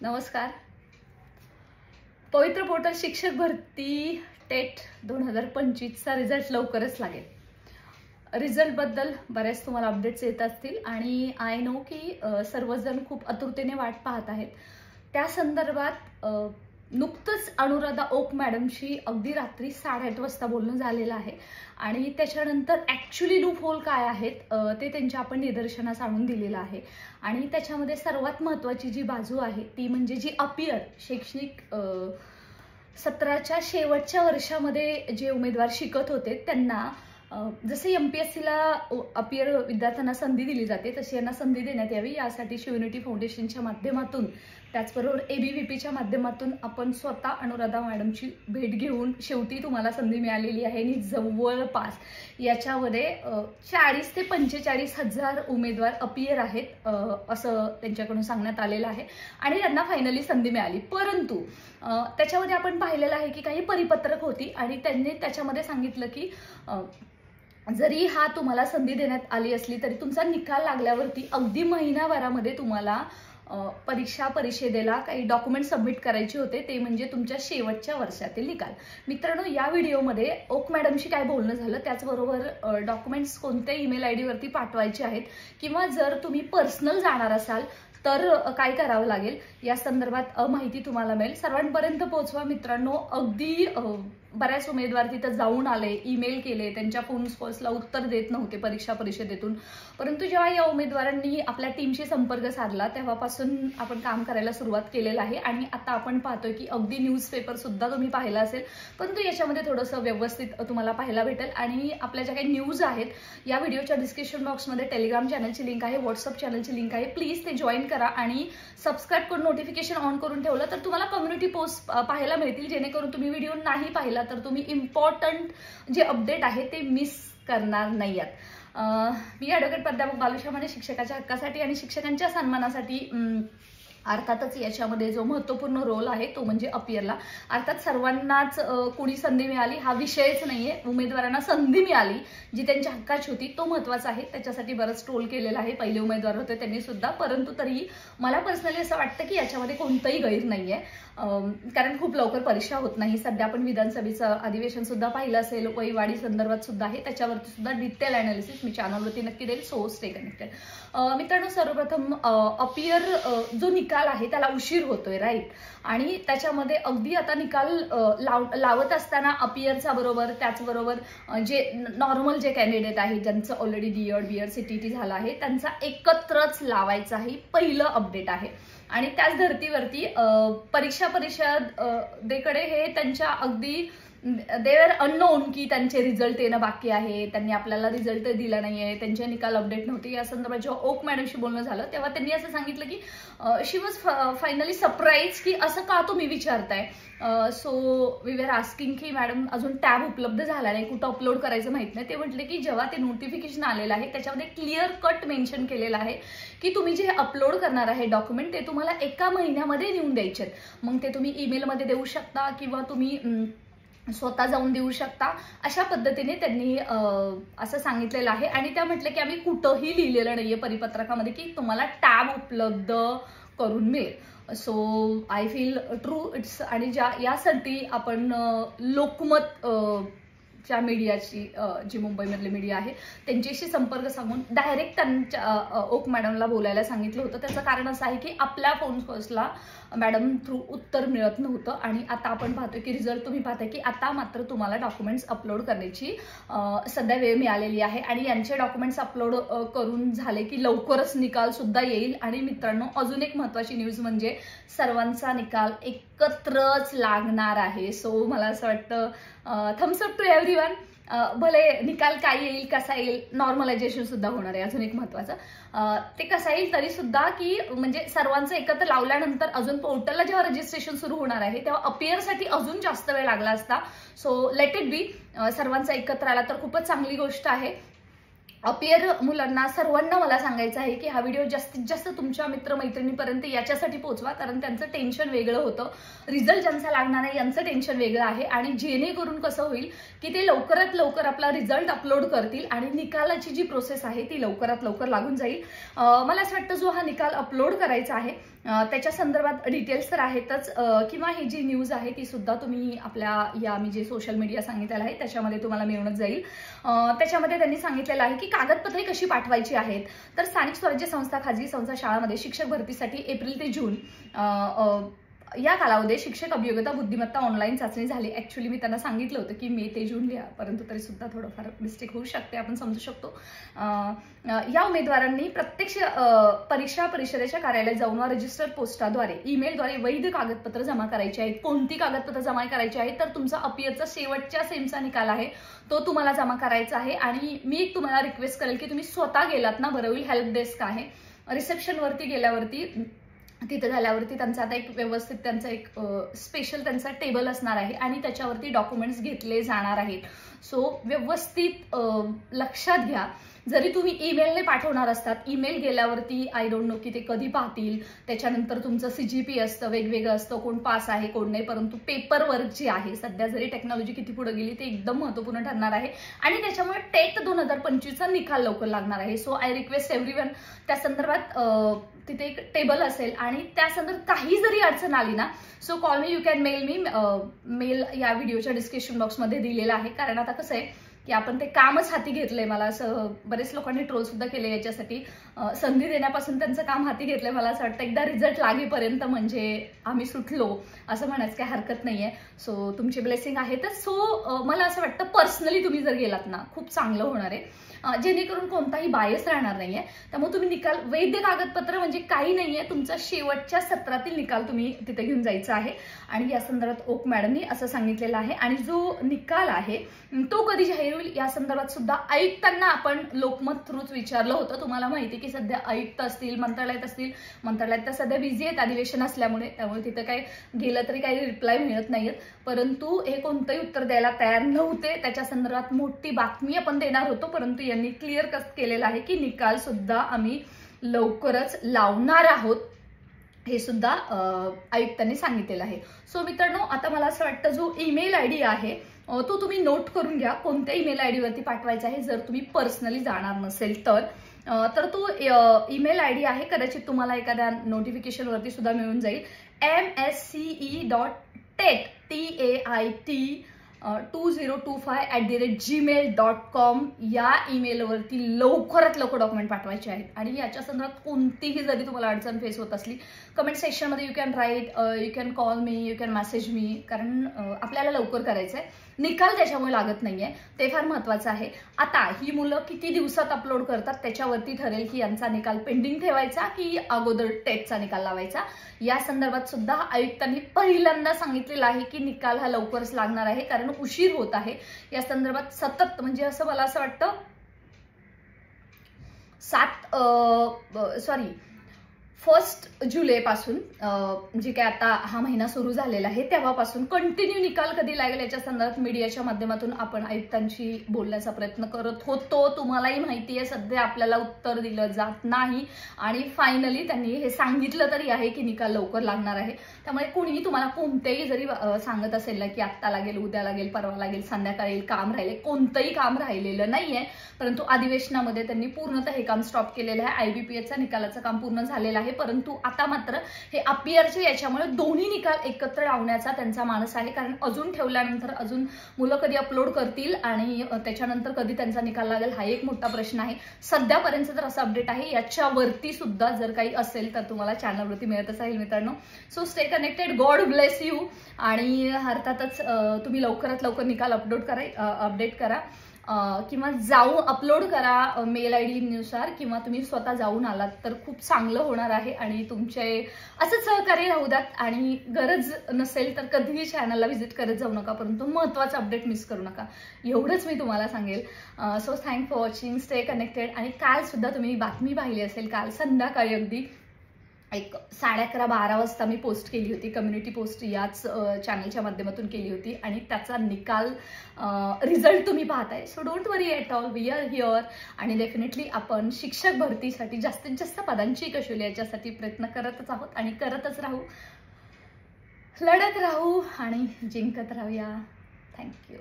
नमस्कार। पवित्र पोर्टल शिक्षक भरती टेट 2025 चा रिझल्ट लवकरच लागेल। रिझल्ट बद्दल बरेच तुम्हाला अपडेट्स येत असतील आणि आय नो की सर्वजण खूप आतुरतेने वाट पाहत आहेत। त्या संदर्भात नुकतंच अनुराधा ओक मॅडमशी अगदी रात्री 8:30 वाजता बोलणं झालेलं आहे आणि त्याच्यानंतर ॲक्च्युली लूप होल काय आहेत ते त्यांच्या आपण निदर्शनास आणून दिलेलं आहे। आणि त्याच्यामध्ये सर्वात महत्त्वाची जी बाजू आहे ती म्हणजे जी अपियर शैक्षणिक सत्राच्या शेवटच्या वर्षामध्ये जे उमेदवार शिकत होते त्यांना जसे MPSCला अपियर विद्यार्थ्यांना संधी दिली जाते तशी यांना संधी देण्यात यावी यासाठी शिवयुनिटी फाउंडेशनच्या माध्यमातून त्याचबरोबर ABVPच्या माध्यमातून आपण स्वतः अनुराधा मॅडमची भेट घेऊन शेवटी तुम्हाला संधी मिळालेली आहे आणि जवळपास याच्यामध्ये 40 ते 45 हजार उमेदवार अपियर आहेत असं त्यांच्याकडून सांगण्यात आलेलं आहे आणि त्यांना फायनली संधी मिळाली। परंतु त्याच्यामध्ये आपण पाहिलेलं आहे की काही परिपत्रक होती आणि त्यांनी त्याच्यामध्ये सांगितलं की जरी हा तुम्हाला संधी देण्यात आली असली तरी तुमचा निकाल लागल्यावरती अगदी महिनाभरामध्ये तुम्हाला परीक्षा परिषदेला काही डॉक्युमेंट सबमिट करायचे होते, ते म्हणजे तुमच्या शेवटच्या वर्षातील निकाल। मित्रांनो, या व्हिडिओमध्ये ओक मॅडमशी काय बोलणं झालं त्याचबरोबर डॉक्युमेंट्स कोणत्या ईमेल ID वरती पाठवायचे आहेत किंवा जर तुम्ही पर्सनल जाणार असाल तर काय करावं लागेल या संदर्भात माहिती तुम्हाला मिळेल। सर्वांपर्यंत पोहोचवा मित्रांनो। अगदी बऱ्याच उमेदवार तिथं जाऊन आले, ईमेल केले, त्यांच्या फोन कॉल्सला उत्तर देत नव्हते परीक्षा परिषदेतून, परंतु जेव्हा या उमेदवारांनी आपल्या टीमशी संपर्क साधला तेव्हापासून आपण काम करायला सुरुवात केलेलं आहे आणि आता आपण पाहतोय की अगदी न्यूजपेपर सुद्धा तुम्ही पाहिला असेल, परंतु याच्यामध्ये थोडंसं व्यवस्थित तुम्हाला पाहायला भेटेल। आणि आपल्या ज्या काही न्यूज आहेत या व्हिडिओच्या डिस्क्रिप्शन बॉक्समध्ये टेलिग्राम चॅनलची लिंक आहे, व्हॉट्सअप चॅनलची लिंक आहे, प्लीज ते जॉईन करा आणि सबस्क्राईब करून नोटिफिकेशन ऑन करून ठेवलं तर तुम्हाला कम्युनिटी पोस्ट पाहायला मिळतील, जेणेकरून तुम्ही व्हिडिओ नाही पाहिला तर तुम्ही इम्पॉर्टंट जे अपडेट आहे ते मिस करणार नाही आहात। मी ॲडव्होकेट प्राध्यापक बालुशा माने शिक्षकाच्या हक्कासाठी आणि शिक्षकांच्या सन्मानासाठी अर्थातच याच्यामध्ये जो महत्त्वपूर्ण रोल आहे तो म्हणजे अपियरला। अर्थात सर्वांनाच कोणी संधी मिळाली हा विषयच नाहीये, उमेदवारांना संधी मिळाली जी त्यांच्या हक्काची होती तो महत्त्वाचा आहे। त्याच्यासाठी बरंच ट्रोल केलेला आहे, पहिले उमेदवार होते त्यांनी सुद्धा, परंतु तरी मला पर्सनली असं वाटतं की याच्यामध्ये कोणतंही गैर नाहीये, कारण खूप लवकर परीक्षा होत नाही। सध्या आपण विधानसभेचं अधिवेशन सुद्धा पाहिलं असेल, वहीवाढी संदर्भात सुद्धा आहे, त्याच्यावरती सुद्धा डिटेल अनालिसिस मी चॅनलवरती नक्की देईल, सो स्टे कनेक्टेड। मित्रांनो, सर्वप्रथम अपियर जो निकाल आहे त्याला उशीर होतोय, राईट, आणि त्याच्यामध्ये अगदी आता निकाल लावत असताना अपियरचा बरोबर त्याचबरोबर जे नॉर्मल जे कॅन्डिडेट आहेत ज्यांचं ऑलरेडी B.Ed. CTT झालं आहे त्यांचा एकत्रच लावायचा हे पहिलं अपडेट आहे। आणि त्याच धर्तीवरती परीक्षा परिषदेकडे हे त्यांच्या अगदी देवर अननोन की त्यांचे रिझल्ट येणं बाकी आहे, त्यांनी आपल्याला रिझल्ट दिला नाहीये, त्यांचे निकाल अपडेट नव्हते। या संदर्भात जेव्हा ओक मॅडमशी बोलणं झालं तेव्हा त्यांनी असं सांगितलं की शी वॉज फायनली सरप्राईज की असं का तुम्ही विचारताय। सो वी वर आस्किंग की मॅडम अजून टॅब उपलब्ध झाला नाही, कुठं अपलोड करायचं माहित नाही। ते म्हटले की जेव्हा ते नोटिफिकेशन आलेलं आहे त्याच्यामध्ये क्लिअर कट मेन्शन केलेलं आहे की तुम्ही जे अपलोड करणार आहे डॉक्युमेंट ते तुम्हाला 1 महिन्यामध्ये नेऊन द्यायचे, मग ते तुम्ही ईमेलमध्ये देऊ शकता किंवा तुम्ही स्वतः जाऊन देऊ शकता, अशा पद्धतीने त्यांनी असं सांगितलेलं आहे। आणि त्या म्हटलं की आम्ही कुठंही लिहिलेलं नाहीये परिपत्रकामध्ये की तुम्हाला टॅब उपलब्ध करून मिळेल। So I feel true it's, आणि यासाठी आपण लोकमत च्या मीडियाची जी मुंबईमधली मीडिया आहे त्यांच्याशी संपर्क साधून डायरेक्ट त्यांच्या ओक मॅडमला बोलायला सांगितलं होतं। त्याचं कारण असं आहे की आपल्या फोन कॉल्सला मॅडम थ्रू उत्तर मिळत नव्हतं आणि आता आपण पाहतोय की रिझल्ट तुम्ही पाहताय की आता मात्र तुम्हाला डॉक्युमेंट्स अपलोड करण्याची सध्या वेळ मिळालेली आहे आणि यांचे डॉक्युमेंट्स अपलोड करून झाले की लवकरच निकाल सुद्धा येईल। आणि मित्रांनो, अजून एक महत्त्वाची न्यूज म्हणजे सर्वांचा निकाल एकत्रच लागणार आहे। सो मला असं वाटतं थम्स अप टू एव्हरीवन। भले निकाल काय येईल कसा येईल, नॉर्मलायझेशन सुद्धा होणार आहे, अजून एक महत्त्वाचं ते कसं येईल तरी सुद्धा की म्हणजे सर्वांचं एकत्र लावल्यानंतर अजून पोर्टलला जेव्हा रजिस्ट्रेशन सुरू होणार आहे तेव्हा अपियरसाठी अजून जास्त वेळ लागला असता। सो लेट इट बी, सर्वांचा एकत्र आला तर खूपच चांगली गोष्ट आहे। अपियर मुलांना सर्वांना मला सांगायचं आहे की हा व्हिडिओ जास्तीत जास्त तुमच्या मित्रमैत्रिणींपर्यंत याच्यासाठी पोहोचवा, कारण त्यांचं टेन्शन वेगळं होतं, रिझल्ट ज्यांचा लागणार आहे यांचं टेन्शन वेगळं आहे, आणि जेणेकरून कसं होईल की ते लवकरात लवकर आपला रिझल्ट अपलोड करतील आणि निकालाची जी प्रोसेस आहे ती लवकरात लवकर लागून जाईल. मला असं वाटतं जो हा निकाल अपलोड करायचा आहे त्याच्या संदर्भात डिटेल्स तर आहेतच, किंवा ही जी न्यूज आहे ती सुद्धा तुम्ही आपल्या या मी जे सोशल मीडिया सांगितलेलं आहे त्याच्यामध्ये तुम्हाला मिळूनच जाईल. त्याच्यामध्ये त्यांनी सांगितलेलं आहे की कागदपत्रे कशी पाठवायची आहेत. तर स्थानिक स्वराज्य संस्था, खाजगी संस्था, शाळांमध्ये शिक्षक भरतीसाठी एप्रिल ते जून या कालावधीत शिक्षक अभियोग्यता बुद्धिमत्ता ऑनलाईन चाचणी झाली. ऍक्च्युली मी त्यांना सांगितलं होतं की मे ते जून लिहा, परंतु तरी सुद्धा थोडंफार मिस्टेक होऊ शकते, आपण समजू शकतो. या उमेदवारांनी प्रत्यक्ष परीक्षा परिषदेच्या कार्यालयात जाऊन वा रजिस्टर पोस्टाद्वारे ईमेलद्वारे वैध कागदपत्र जमा करायची आहेत. कोणती कागदपत्र जमा करायची आहेत तर तुमचा अपियरचा शेवटच्या सेमचा निकाल आहे तो तुम्हाला जमा करायचा आहे. आणि मी एक तुम्हाला रिक्वेस्ट करेल की तुम्ही स्वतः गेलात ना, बरं होईल. हेल्प डेस्क आहे रिसेप्शनवरती गेल्यावरती, तिथे झाल्यावरती त्यांचा आता एक व्यवस्थित त्यांचा एक स्पेशल त्यांचा टेबल असणार आहे आणि त्याच्यावरती डॉक्युमेंट्स घेतले जाणार आहेत. सो व्यवस्थित लक्षात घ्या. जरी तुम्ही ईमेलने पाठवणार असतात, ईमेल गेल्यावरती आय डोंट नो की ते कधी पाहतील, त्याच्यानंतर तुमचं CGP असतं, वेगवेगळं असतं, कोण पास आहे कोण नाही, परंतु पेपर वर्क जे आहे सध्या जरी टेक्नॉलॉजी किती पुढे गेली ते एकदम महत्त्वपूर्ण ठरणार आहे आणि त्याच्यामुळे टेट 2025चा निकाल लवकर लागणार आहे. सो आय रिक्वेस्ट एव्हरीवन, त्या संदर्भात तिथे एक टेबल असेल आणि त्या संदर्भात काही जरी अडचण आली ना, so call me, you can mail me. Mail या व्हिडिओच्या डिस्क्रिप्शन बॉक्समध्ये दिलेला आहे. कारण आता कसं आहे की आपण ते कामच हाती घेतलंय. मला असं बरेच लोकांनी ट्रोल सुद्धा केले याच्यासाठी, संधी देण्यापासून त्यांचं काम हाती घेतलंय. मला असं वाटतं एकदा रिझल्ट लागेपर्यंत म्हणजे आम्ही सुटलो असं म्हणायचं काही हरकत नाहीये. सो तुमची ब्लेसिंग आहेतच. सो मला असं वाटतं पर्सनली तुम्ही जर गेलात ना खूप चांगलं होणार आहे, जेणेकरून कोणताही बायस राहणार नाहीये. त्यामुळे तुम्ही निकाल, वैध कागदपत्र म्हणजे काही नाहीये, तुमचा शेवटच्या सत्रातील निकाल तुम्ही तिथे घेऊन जायचा आहे. आणि या संदर्भात ओक मॅडमनी असं सांगितलेलं आहे. आणि जो निकाल आहे तो कधी जाहीर होईल या संदर्भात सुद्धा आयुक्तांना आपण लोकमत थ्रूच विचारलं होतं. तुम्हाला माहिती की सध्या आयुक्त असतील, मंत्रालयात असतील, मंत्रालयात तर सध्या बिझी आहेत अधिवेशन असल्यामुळे, त्यामुळे तिथं काय गेलं तरी काही रिप्लाय मिळत नाहीयेत. परंतु हे कोणतंही उत्तर द्यायला तयार नव्हते. त्याच्या संदर्भात मोठी बातमी आपण देणार होतो, परंतु यांनी क्लिअर कट केलेलं आहे की निकाल सुद्धा आम्ही लवकरच लावणार आहोत, हे सुद्धा आयुक्तांनी सांगितलेलं आहे. सो मित्रांनो, आता मला असं वाटतं जो ईमेल ID आहे तो तुम्ही नोट करून घ्या, कोणत्या ईमेल ID वरती पाठवायचा आहे जर तुम्ही पर्सनली जाणार नसेल तर तो ईमेल ID आहे, कदाचित तुम्हाला एखाद्या नोटिफिकेशन वरती सुद्धा मिळून जाईल, msce.tait2025@gmail.com या ईमेलवरती लवकरात लवकर डॉक्युमेंट पाठवायचे आहेत. आणि याच्या संदर्भात कोणतीही जरी तुम्हाला अडचण फेस होत असली, कमेंट सेक्शनमध्ये you can write, you can call me, you can message me, कारण आपल्याला लवकर करायचं आहे. निकाल त्याच्यामुळे लागत नाहीये, ते फार महत्वाचं आहे. आता ही मुलं किती दिवसात अपलोड करतात त्याच्यावरती ठरेल की यांचा निकाल पेंडिंग ठेवायचा की अगोदर टेटचा निकाल लावायचा. या संदर्भात सुद्धा आयुक्तांनी पहिल्यांदा सांगितलेलं आहे की निकाल हा लवकरच लागणार आहे, कारण उशीर होत आहे. या संदर्भात सतत म्हणजे असं मला असं वाटतं 1 जुलैपासून जे काय आता हा महिना सुरू झालेला आहे तेव्हापासून कंटिन्यू निकाल कधी लागेल याच्या संदर्भात मीडियाच्या माध्यमातून आपण आयुक्तांशी बोलण्याचा प्रयत्न करत होतो. तुम्हालाही माहिती आहे सध्या आपल्याला उत्तर दिलं जात नाही आणि फायनली त्यांनी हे सांगितलं तरी आहे की निकाल लवकर लागणार आहे. त्यामुळे कोणीही तुम्हाला कोणतेही जरी सांगत असेल ना की आत्ता लागेल, उद्या लागेल, परवा लागेल, संध्याकाळी काम राहिले, कोणतंही काम राहिलेलं नाहीये. परंतु अधिवेशनामध्ये त्यांनी पूर्णतः हे काम स्टॉप केलेलं आहे. IBPSच्या निकालाचं काम पूर्ण झालेलं आहे, परंतु आता मात्र हे अपियरचे याच्यामुळे दोन्ही निकाल एकत्र लावण्याचा त्यांचा मानस आहे. कारण अजून ठेवल्यानंतर अजून मुलं कधी अपलोड करतील आणि त्याच्यानंतर कधी त्यांचा निकाल लागेल हा एक मोठा प्रश्न आहे. सध्यापर्यंत तर असं अपडेट आहे. याच्यावरती सुद्धा जर काही असेल तर तुम्हाला चॅनलवरती मिळतच राहील मित्रांनो. So stay connected, God bless you. आणि अर्थातच तुम्ही लवकरात लवकर निकाल अपडेट करा किंवा जाऊन अपलोड करा मेल ID नुसार, किंवा तुम्ही स्वतः जाऊन आलात तर खूप चांगलं होणार आहे. आणि तुमचे असंच सहकार्य राहू द्यात आणि गरज नसेल तर कधीही चॅनलला व्हिजिट करत जाऊ नका, परंतु महत्त्वाचं अपडेट मिस करू नका, एवढंच मी तुम्हाला सांगेल. So thank for watching, stay connected. आणि काल सुद्धा तुम्ही बातमी पाहिली असेल, काल संध्याकाळी अगदी एक 11:30-12 वाजता मी पोस्ट केली होती, कम्युनिटी पोस्ट याच चॅनलच्या माध्यमातून केली होती आणि त्याचा निकाल रिझल्ट तुम्ही पाहताय. So don't worry at all, we are here आणि डेफिनेटली आपण शिक्षक भरतीसाठी जास्तीत जास्त पदांची कशी होईल याच्यासाठी प्रयत्न करतच आहोत आणि करतच राहू, लढत राहू आणि जिंकत राहूया. थँक्यू.